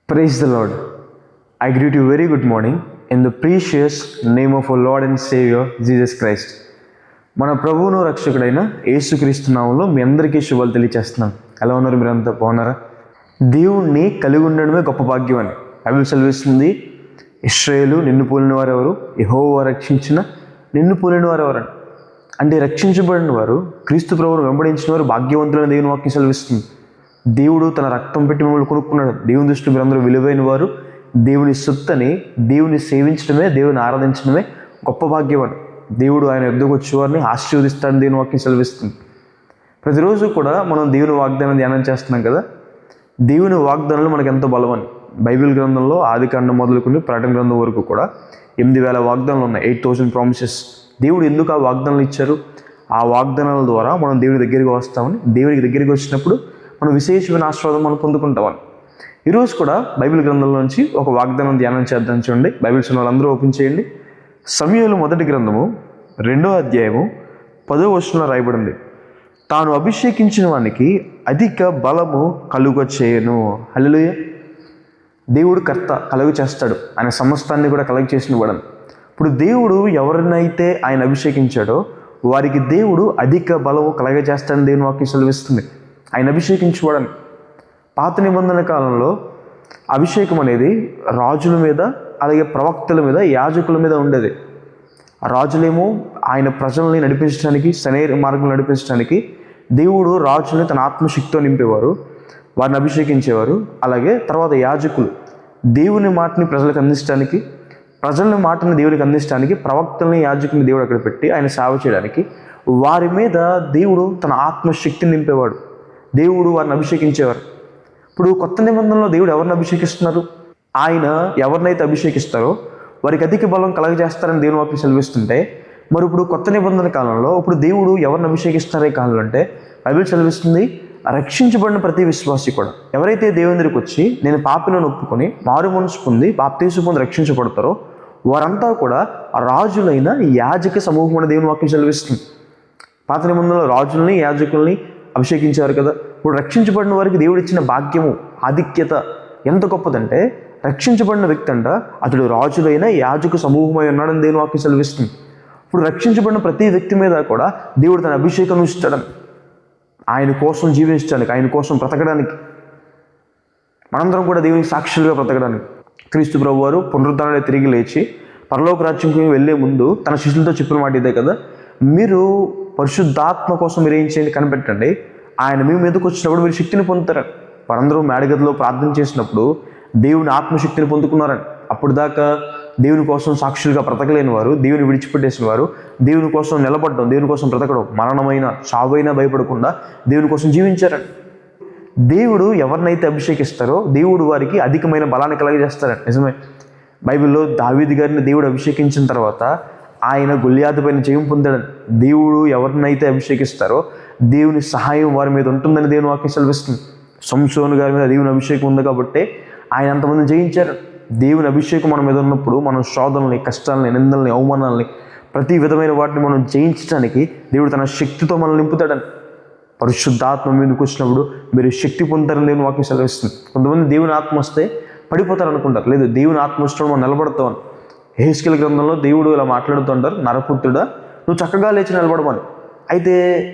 Praise the Lord. I greet you very good morning in the precious name of our Lord and Savior Jesus Christ. మన ప్రభువును రక్షకుడైన యేసుక్రీస్తు నామములో మీ అందరికీ శుభాలు తెలియజేస్తున్నాం. ఎలా ఉన్నారు? మీరంతా బాగున్నారా? దేవుణ్ణి కలిగి ఉండడమే గొప్ప భాగ్యం అని బైబిల్ సెలవిస్తుంది. ఇశ్రాయేలు నిన్ను పోలిన వారు ఎవరు? యెహోవా రక్షించిన నిన్ను పోలిన వారు ఎవరని. అంటే రక్షించబడిన వారు, క్రీస్తు ప్రభువును వెంబడించిన వారు భాగ్యవంతులైన దేవుని వాక్యం సెలవిస్తుంది. దేవుడు తన రక్తం పెట్టి మిమ్మల్ని కొనుక్కున్నాడు. దేవుని దృష్టిలో మీరందరూ విలువైన వారు. దేవుని సొత్తని, దేవుని సేవించడమే, దేవుని ఆరాధించడమే గొప్ప భాగ్యం అని. దేవుడు ఆయన ఎద్దుకు వచ్చేవారిని ఆశీర్వదిస్తాడని దేవుని వాక్యం సెలవిస్తుంది. ప్రతిరోజు కూడా మనం దేవుని వాగ్దానం ధ్యానం చేస్తున్నాం కదా. దేవుని వాగ్దానాలు మనకు ఎంతో బలమని బైబిల్ గ్రంథంలో ఆదికాండం మొదలుకొని ప్రకటన గ్రంథం వరకు కూడా 8,000 వాగ్దానాలు ఉన్నాయి. 8,000 ప్రామిసెస్. దేవుడు ఎందుకు ఆ వాగ్దానాలు ఇచ్చారు? ఆ వాగ్దానాల ద్వారా మనం దేవుని దగ్గరికి వస్తామని, దేవునికి దగ్గరికి వచ్చినప్పుడు మనం విశేషమైన ఆశీర్వాదం మనం పొందుకుంటామని. ఈరోజు కూడా బైబిల్ గ్రంథంలో నుంచి ఒక వాగ్దానం ధ్యానం చేద్దాం. చూడండి, బైబిల్స్ ఉన్న వాళ్ళందరూ ఓపెన్ చేయండి. సమూయేలు మొదటి గ్రంథము 2వ అధ్యాయము 10వ వచనంలో రాయబడింది, తాను అభిషేకించిన వానికి అధిక బలము కలుగ చేయను. హల్లెలూయా. దేవుడు కర్త, కలుగ చేస్తాడు. ఆయన సమస్తాన్ని కూడా కలుగ చేసిన వాడని. ఇప్పుడు దేవుడు ఎవరినైతే ఆయన అభిషేకించాడో వారికి దేవుడు అధిక బలము కలుగ చేస్తాడని దేవుని వాక్యం సెలవిస్తుంది. ఆయన అభిషేకించుకోవడానికి పాత నిబంధన కాలంలో అభిషేకం అనేది రాజుల మీద, అలాగే ప్రవక్తల మీద, యాజకుల మీద ఉండేది. రాజులేమో ఆయన ప్రజల్ని నడిపించడానికి, సరైన మార్గం నడిపించడానికి దేవుడు రాజుల్ని తన ఆత్మశక్తితో నింపేవారు, వారిని అభిషేకించేవారు. అలాగే తర్వాత యాజకులు దేవుని మాటని ప్రజలకు అందించడానికి, ప్రజల మాటని దేవునికి అందించడానికి ప్రవక్తల్ని, యాజకుల్ని దేవుడు అక్కడ పెట్టి ఆయన సేవ చేయడానికి వారి మీద దేవుడు తన ఆత్మశక్తిని నింపేవాడు. దేవుడు వారిని అభిషేకించేవారు. ఇప్పుడు కొత్త నిబంధనలో దేవుడు ఎవరిని అభిషేకిస్తున్నారు? ఆయన ఎవరినైతే అభిషేకిస్తారో వారికి అధిక బలం కలగజేస్తారని దేవుని వాక్యం సెలవిస్తుంటే, మరి ఇప్పుడు కొత్త నిబంధన కాలంలో ఇప్పుడు దేవుడు ఎవరిని అభిషేకిస్తారే కాలంలో అంటే బైబిల్ సెలవిస్తుంది, రక్షించబడిన ప్రతి విశ్వాసి కూడా ఎవరైతే దేవుని దగ్గరికి వచ్చి నేను పాపిలను ఒప్పుకొని మారు మనసు పొంది బాప్తీసు పొంది రక్షించబడతారో వారంతా కూడా రాజులైన యాజక సమూహం అని దేవుని వాక్యం సెలవిస్తుంది. పాత నిబంధనలో రాజుల్ని, యాజకుల్ని అభిషేకించారు కదా. ఇప్పుడు రక్షించబడిన వారికి దేవుడు ఇచ్చిన భాగ్యము, ఆధిక్యత ఎంత గొప్పదంటే, రక్షించబడిన వ్యక్తి అంట అతడు రాజులైన యాజక సమూహమై ఉన్నాడని దేవుని వాక్యం సెలవిస్తుంది. ఇప్పుడు రక్షించబడిన ప్రతి వ్యక్తి మీద కూడా దేవుడు తన అభిషేకం ఇస్తాడని, ఆయన కోసం జీవించడానికి, ఆయన కోసం బ్రతకడానికి, మనందరం కూడా దేవునికి సాక్షులుగా బ్రతకడానికి. క్రీస్తు ప్రభు వారు పునరుద్ధరణ తిరిగి లేచి పరలోక రాజ్యంకి వెళ్ళే ముందు తన శిష్యులతో చెప్పిన మాట ఇదే కదా, మీరు పరిశుద్ధాత్మ కోసం మీరు ఏం చేయండి, కనిపెట్టండి. ఆయన మీ మీదకి వచ్చినప్పుడు మీరు శక్తిని పొందుతారని. వారందరూ మేడగదిలో ప్రార్థన చేసినప్పుడు దేవుని ఆత్మశక్తిని పొందుకున్నారని. అప్పుడు దాకా దేవుని కోసం సాక్షులుగా బ్రతకలేని వారు, దేవుని విడిచిపెట్టేసిన వారు దేవుని కోసం నిలబడడం, దేవుని కోసం బ్రతకడం, మరణమైన చావైనా భయపడకుండా దేవుని కోసం జీవించారని. దేవుడు ఎవరినైతే అభిషేకిస్తారో దేవుడు వారికి అధికమైన బలాన్ని కలగజేస్తారని. నిజమే. బైబిల్లో దావీదు గారిని దేవుడు అభిషేకించిన తర్వాత ఆయన గొల్యాతు పైన జయం పొందాడని. దేవుడు ఎవరినైతే అభిషేకిస్తారో దేవుని సహాయం వారి మీద ఉంటుందని దేవుని వాక్యం సెలవిస్తుంది. సంసోను గారి మీద దేవుని అభిషేకం ఉంది కాబట్టి ఆయన అంతమంది జయించారు. దేవుని అభిషేకం మన మీద ఉన్నప్పుడు మనం శోధనల్ని, కష్టాలని, నిందల్ని, అవమానాలని, ప్రతి విధమైన వాటిని మనం జయించడానికి దేవుడు తన శక్తితో మనల్ని నింపుతాడని. పరిశుద్ధాత్మ మీదకి వచ్చినప్పుడు మీరు శక్తి పొందుతారని దేవుని వాక్యం సెలవిస్తుంది. కొంతమంది దేవుని ఆత్మ వస్తే పడిపోతారు అనుకుంటారు. లేదు, దేవుని ఆత్మ వచ్చినప్పుడు మనం నిలబడతామని. యెహెజ్కేలు గ్రంథంలో దేవుడు ఇలా మాట్లాడుతుంటారు, నరపుత్రుడా నువ్వు చక్కగా లేచి నిలబడమని. అయితే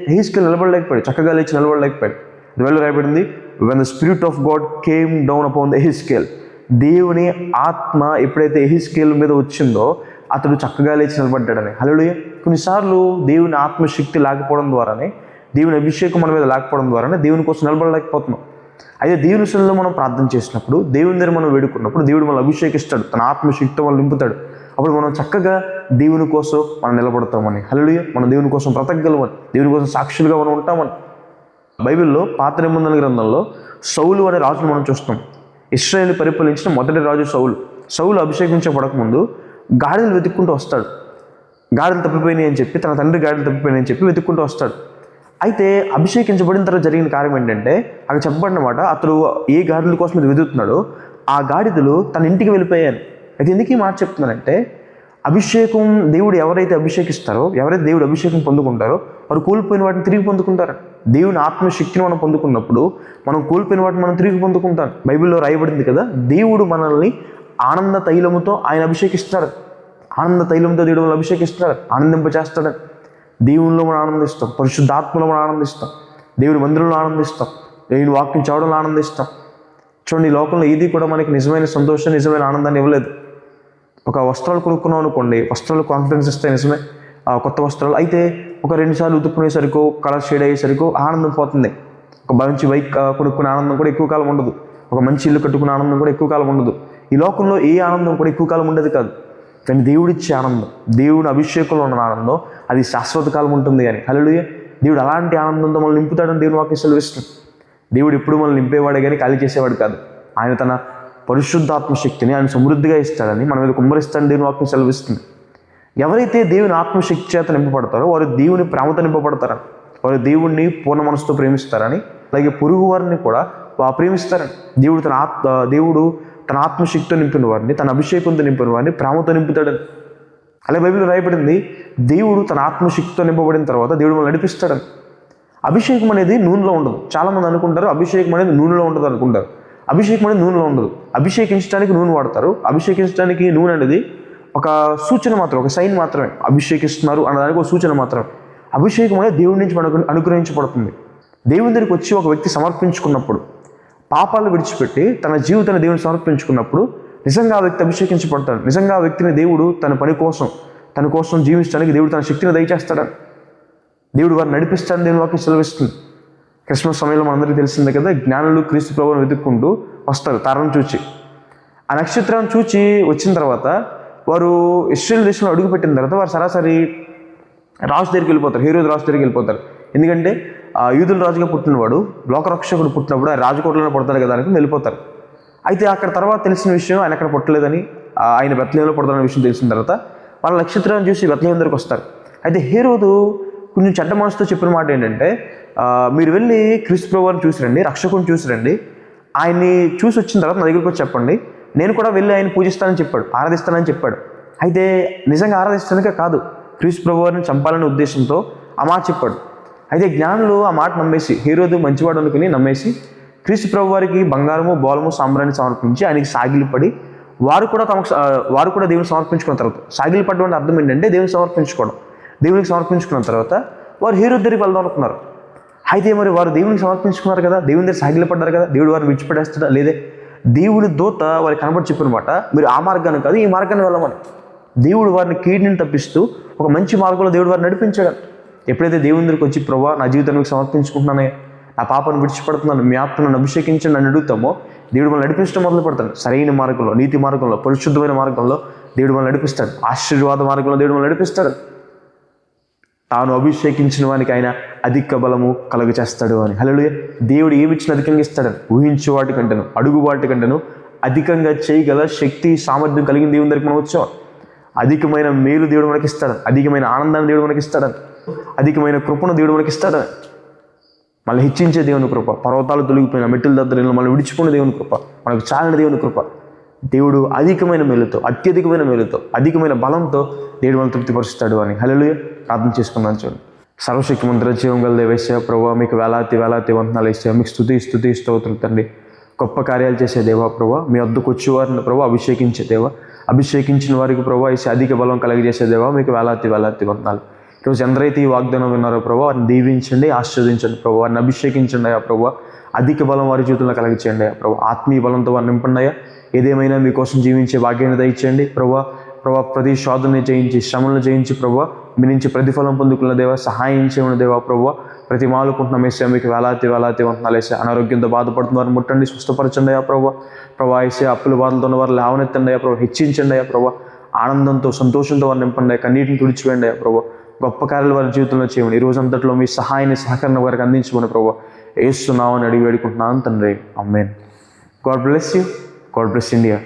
యెహెజ్కేలు నిలబడలేకపోయాడు, చక్కగా లేచి నిలబడలేకపోయాడు. అందువల్ల రాయబడింది, when the spirit of God came down upon the యెహెజ్కేల్, దేవుని ఆత్మ ఎప్పుడైతే యెహెజ్కేలు మీద వచ్చిందో అతడు చక్కగా లేచి నిలబడ్డాడని. హల్లెలూయా. కొన్నిసార్లు దేవుని ఆత్మశక్తి లేకపోవడం ద్వారానే, దేవుని అభిషేకం మన మీద లేకపోవడం ద్వారానే దేవుని కోసం నిలబడలేకపోతున్నాం. అయితే దేవుని సన్నిధిలో మనం ప్రార్థన చేసినప్పుడు, దేవుని దగ్గర మనం వేడుకున్నప్పుడు దేవుడు మనల్ని అభిషేకిస్తాడు, తన ఆత్మశక్తితో మనం నింపుతాడు. అప్పుడు మనం చక్కగా దేవుని కోసం మనం నిలబడతామని. హల్లెలూయా. మనం దేవుని కోసం బ్రతకగలమని, దేవుని కోసం సాక్షులుగా మనం ఉంటామని. బైబిల్లో పాత నిబంధన గ్రంథంలో సౌలు అనే రాజును మనం చూస్తాం. ఇశ్రాయేలు పరిపాలించిన మొదటి రాజు సౌలు. సౌలు అభిషేకించబడకముందు గాడిదలు వెతుక్కుంటూ వస్తాడు. గాడిదలు తప్పిపోయినాయి అని చెప్పి, తన తండ్రి గాడిదలు తప్పిపోయినాయి అని చెప్పి వెతుక్కుంటూ వస్తాడు. అయితే అభిషేకించబడిన తర్వాత జరిగిన కార్యం ఏంటంటే, అక్కడ చెప్పబడినమాట, అతడు ఏ గాడిదల కోసం ఇది వెతుకుతున్నాడో ఆ గాడిదలు తన ఇంటికి వెళ్ళిపోయాను. అయితే ఎందుకు ఈ మాట చెప్తున్నానంటే, అభిషేకం దేవుడు ఎవరైతే అభిషేకిస్తారో, ఎవరైతే దేవుడు అభిషేకం పొందుకుంటారో వారు కోల్పోయిన వాటిని తిరిగి పొందుకుంటారు. దేవుని ఆత్మశక్తిని మనం పొందుకున్నప్పుడు మనం కోల్పోయిన వాటిని మనం తిరిగి పొందుకుంటాం. బైబిల్లో రాయబడింది కదా, దేవుడు మనల్ని ఆనంద తైలముతో ఆయన అభిషేకిస్తాడు. ఆనంద తైలంతో దేవుడు మనల్ని అభిషేకిస్తాడు, ఆనందింపచేస్తాడు. దేవునిలో మనం ఆనందిస్తాం, పరిశుద్ధాత్మలో మనం ఆనందిస్తాం, దేవుడి మందిరంలో ఆనందిస్తాం, దేవుని వాక్యం చదవడంలో ఆనందిస్తాం. చూడండి, ఈ లోకంలో ఏది కూడా మనకి నిజమైన సంతోషం, నిజమైన ఆనందాన్ని ఇవ్వలేదు. ఒక వస్త్రాలు కొనుక్కున్నాం అనుకోండి, వస్త్రాలు కాన్ఫిడెన్స్ ఇస్తాయి, నిజమే, కొత్త వస్త్రాలు అయితే ఒక 2 సార్లు ఉతుక్కునేసరికి కలర్ షేడ్ అయ్యేసరికి ఆనందం పోతుంది. ఒక మంచి బైక్ కొనుక్కునే ఆనందం కూడా ఎక్కువ కాలం ఉండదు. ఒక మంచి ఇల్లు కట్టుకునే ఆనందం కూడా ఎక్కువ కాలం ఉండదు. ఈ లోకంలో ఏ ఆనందం కూడా ఎక్కువ కాలం ఉండదు కాదు. కానీ దేవుడిచ్చే ఆనందం, దేవుని అభిషేకంలో ఉన్న ఆనందం, అది శాశ్వత కాలం ఉంటుంది. కానీ హల్లెలూయా, దేవుడు అలాంటి ఆనందంతో మనల్ని నింపుతాడని దేవుని వాక్యం సెలవిస్తుంది. దేవుడు ఎప్పుడు మనల్ని నింపేవాడే కానీ ఖాళీ చేసేవాడు కాదు. ఆయన తన పరిశుద్ధాత్మ శక్తిని ఆయన సమృద్ధిగా ఇస్తాడని మన మీద కుమ్మరిస్తాడని దేవుని వాక్యం సెలవిస్తుంది. ఎవరైతే దేవుని ఆత్మశక్తి చేత నింపబడతారో వారు దేవుని ప్రేమతో నింపబడతారని, వారు దేవుణ్ణి పూర్ణ మనసుతో ప్రేమిస్తారని, అలాగే పొరుగు వారిని కూడా ప్రేమిస్తారని. దేవుడు తన ఆత్మశక్తితో నింపిన వారిని, తన అభిషేకంతో నింపిన వారిని ప్రేమతో నింపుతాడని. అలాగే బైబిల్లో రాయబడింది, దేవుడు తన ఆత్మశక్తితో నింపబడిన తర్వాత దేవుడు మనల్ని నడిపిస్తాడని. అభిషేకం అనేది నూనెలో ఉండదు. చాలామంది అనుకుంటారు అభిషేకం అనేది నూనెలో ఉంటుంది అనుకుంటారు. అభిషేకం అనేది నూనెలో ఉండదు. అభిషేకించడానికి నూనె వాడతారు. అభిషేకించడానికి నూనె అనేది ఒక సూచన మాత్రం, ఒక సైన్ మాత్రమే. అభిషేకిస్తున్నారు అన్నదానికి ఒక సూచన మాత్రమే. అభిషేకం అనేది దేవుడి నుంచి మనకు అనుగ్రహించబడుతుంది. దేవుని దగ్గరికి వచ్చి ఒక వ్యక్తి సమర్పించుకున్నప్పుడు, పాపాలు విడిచిపెట్టి తన జీవితాన్ని దేవుని సమర్పించుకున్నప్పుడు నిజంగా ఆ వ్యక్తి అభిషేకించబడతాడు. నిజంగా ఆ వ్యక్తిని దేవుడు తన కోసం జీవించడానికి దేవుడు తన శక్తిని దయచేస్తాడని, దేవుడు వారిని నడిపిస్తాడని దేవుని వాక్యం సెలవిస్తుంది. క్రిస్మస్ సమయంలో మనందరికీ తెలిసిందే కదా, జ్ఞానులు క్రీస్తు ప్రభువును వెతుక్కుంటూ వస్తారు తారను చూచి. ఆ నక్షత్రాన్ని చూచి వచ్చిన తర్వాత వారు ఇశ్రాయేలు దేశంలో అడుగుపెట్టిన తర్వాత వారు సరాసరి రాజు దగ్గరికి వెళ్ళిపోతారు, హేరోదు రాజు దగ్గరికి వెళ్ళిపోతారు. ఎందుకంటే యూదుల రాజుగా పుట్టినవాడు, లోకరక్షకుడు పుట్టినప్పుడు ఆయన రాజకోటలోనే పుడతాడు కదా అని వెళ్ళిపోతారు. అయితే అక్కడ తర్వాత తెలిసిన విషయం ఆయన అక్కడ పుట్టలేదని, ఆయన బెత్లెహేంలో పుడతాడన్న విషయం తెలిసిన తర్వాత వాళ్ళ నక్షత్రాన్ని చూసి బెత్లెహేం దగ్గరికి వస్తారు. అయితే హేరోదు కొంచెం చెడ్డ మనసుతో చెప్పిన మాట ఏంటంటే, మీరు వెళ్ళి క్రీస్తు ప్రభువుని చూసిరండి, రక్షకుని చూసిరండి, ఆయన్ని చూసి వచ్చిన తర్వాత నా దగ్గరికి వచ్చి చెప్పండి, నేను కూడా వెళ్ళి ఆయన పూజిస్తానని చెప్పాడు, ఆరాధిస్తానని చెప్పాడు. అయితే నిజంగా ఆరాధిస్తానికే కాదు, క్రీస్తు ప్రభువుని చంపాలనే ఉద్దేశంతో ఆ మాట చెప్పాడు. అయితే జ్ఞానులు ఆ మాట నమ్మేసి, హేరోదు మంచివాడు అనుకుని నమ్మేసి క్రీస్తు ప్రభు వారికి బంగారము, బోలము, సాంబ్రాన్ని సమర్పించి ఆయనకి సాగిలిపడి వారు కూడా దేవుని సమర్పించుకున్న తర్వాత, సాగిలిపడడం అంటే అర్థం ఏంటంటే దేవుని సమర్పించుకోవడం. దేవునికి సమర్పించుకున్న తర్వాత వారు హేరోదు దగ్గరికి వెళ్దాం అనుకున్నారు. అయితే మరి వారు దేవునికి సమర్పించుకున్నారు కదా, దేవుని దగ్గర సాగిలిపడ్డారు కదా, దేవుడు వారిని విడిచిపెట్టేస్తాడా? లేదే. దేవుని దూత వారికి కనబడి చెప్పినమాట, మీరు ఆ మార్గాన్ని కాదు ఈ మార్గాన్ని వెళ్ళమని. దేవుడు వారిని కీడుని తప్పిస్తూ ఒక మంచి మార్గంలో దేవుడు వారిని నడిపించాడు. ఎప్పుడైతే దేవుని దగ్గరికి వచ్చి ప్రభా నా జీవితానికి సమర్పించుకుంటున్నానే, నా పాపను విడిచిపెడుతున్నాను, మీ ఆత్మను అభిషేకించండి అని అడుగుతామో దేవుడు మనల్ని నడిపించడం మొదలు పెడతాడు. సరైన మార్గంలో, నీతి మార్గంలో, పరిశుద్ధమైన మార్గంలో దేవుడు మనల్ని నడిపిస్తాడు. ఆశీర్వాద మార్గంలో దేవుడు మనల్ని నడిపిస్తాడు. తాను అభిషేకించిన వానికి ఆయన అధిక బలము కలుగ చేస్తాడు అని. హల్లెలూయా. దేవుడు ఏమిచ్చిన అధికంగా ఇస్తాడని, ఊహించే వాటి కంటేను, అడుగు వాటి కంటేను అధికంగా చేయగల శక్తి, సామర్థ్యం కలిగిన దేవుని దగ్గరికి మనం వచ్చాం. అధికమైన మేలు దేవుడు మనకి ఇస్తాడని, అధికమైన ఆనందాన్ని దేవుడు మనకి ఇస్తాడని, అధికమైన కృపను దేవుడు మనకి ఇస్తాడని. మళ్ళీ హెచ్చించే దేవుని కృప, పర్వతాలు తొలగిపోయిన మెట్టుల దగ్గర మళ్ళీ విడిచిపోయిన దేవుని కృప, మనకు చాలిన దేవుని కృప. దేవుడు అధికమైన మేలుతో, అత్యధికమైన మేలుతో, అధికమైన బలంతో దేవుడు మనల్ని తృప్తిపరుస్తాడు అని. హల్లెలూయా. ప్రార్థన చేసుకుందాం. చూడండి. సర్వశక్తిమంతుడ, జీవం గల దేవ యేసయ్య ప్రభువా, మీకు వేలాది వందనాలు యేసయ్య, మీకు స్తుతి స్తోత్రులు తండ్రి. గొప్ప కార్యాలు చేసే దేవా ప్రభువా, మీ వద్దకు వచ్చేవారిని ప్రభువా అభిషేకించే దేవా, అభిషేకించిన వారికి ప్రభువా వేసి అధిక బలం కలిగజేసే దేవా, మీకు వేలాది వందనాలు. ఈరోజు ఎందరైతే ఈ వాగ్దానం విన్నారో ప్రభువా వారిని దీవించండి, ఆశీర్వదించండి ప్రభువా, వారిని అభిషేకించండి అయ్యా ప్రభువా, అధిక బలం వారి జీవితంలో కలిగించండి అయ్యా ప్రభువా, ఆత్మీయ బలంతో వారిని నింపండి అయ్యా. ఏదేమైనా మీకోసం జీవించే భాగ్యాన్ని దయచేయండి ప్రభా. ప్రతి శోధనని జయించి, శ్రమలను జయించి ప్రభా మీ నుంచి ప్రతిఫలం పొందుకున్న దేవా, సహాయం చేయమని దేవా ప్రభా. ప్రతి మాలుకుంటున్నాం వేసే, మీకు వేలాది వందనాలు వేసే. అనారోగ్యంతో బాధపడుతున్న వారిని ముట్టండి, స్వస్థపరచండి అయ్యా ప్రభా వేసే. అప్పుల బాధలతో ఉన్న వారు లేవనెత్తండి అయ్యా ప్రభా, హెచ్చించండి అయ్యా ప్రభా. ఆనందంతో, సంతోషంతో వారిని నింపండి, కన్నీటిని తుడిచివేయండి అయ్యా ప్రభా. గొప్ప కార్యాలు వారి జీవితంలో చేయమని, ఈ రోజంతట్లో మీ సహాయాన్ని, సహకరణ వారికి అందించమని ప్రభా యేసు నామమున అడిగి వేడుకుంటున్నాను తండ్రి. Amen. God bless you. God bless India.